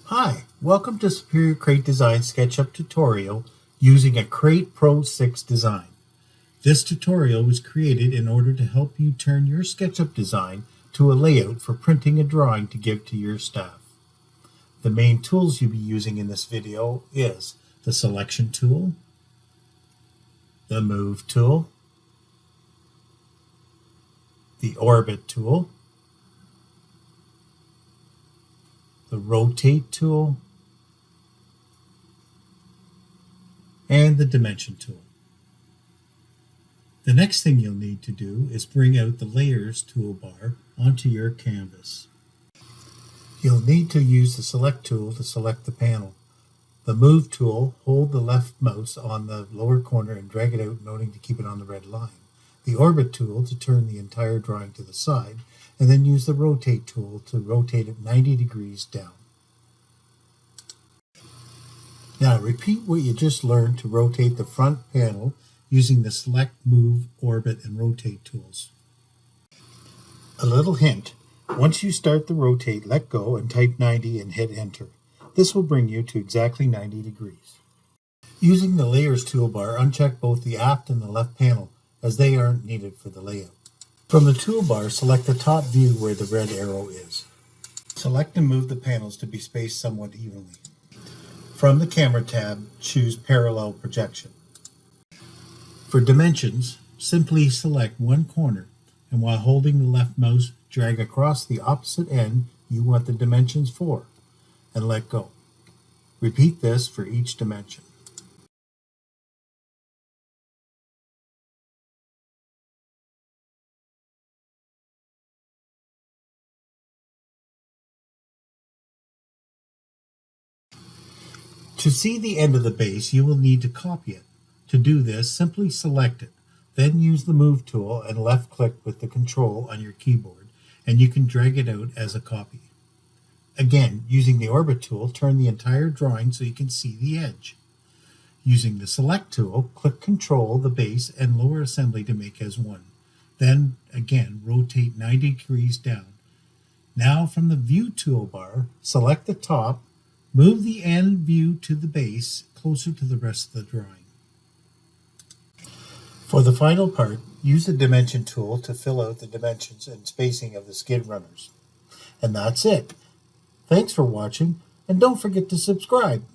Hi, welcome to Superior Crate Design SketchUp tutorial using a Crate Pro 6 design. This tutorial was created in order to help you turn your SketchUp design to a layout for printing a drawing to give to your staff. The main tools you'll be using in this video is the Selection tool, the Move tool, the Orbit tool, the Rotate tool, and the Dimension tool. The next thing you'll need to do is bring out the Layers toolbar onto your canvas. You'll need to use the Select tool to select the panel. The Move tool, hold the left mouse on the lower corner and drag it out, noting to keep it on the red line. The Orbit tool to turn the entire drawing to the side, and then use the Rotate tool to rotate it 90 degrees down. Now repeat what you just learned to rotate the front panel using the Select, Move, Orbit, and Rotate tools. A little hint, once you start the rotate, let go and type 90 and hit enter. This will bring you to exactly 90 degrees. Using the Layers toolbar, uncheck both the aft and the left panel as they aren't needed for the layout. From the toolbar, select the top view where the red arrow is. Select and move the panels to be spaced somewhat evenly. From the Camera tab, choose Parallel Projection. For dimensions, simply select one corner, and while holding the left mouse, drag across the opposite end you want the dimensions for, and let go. Repeat this for each dimension. To see the end of the base, you will need to copy it. To do this, simply select it, then use the Move tool and left-click with the Control on your keyboard, and you can drag it out as a copy. Again, using the Orbit tool, turn the entire drawing so you can see the edge. Using the Select tool, click Control, the base, and lower assembly to make as one. Then, again, rotate 90 degrees down. Now, from the View toolbar, select the top, move the end view to the base closer to the rest of the drawing. For the final part, use the Dimension tool to fill out the dimensions and spacing of the skid runners. And that's it. Thanks for watching, and don't forget to subscribe.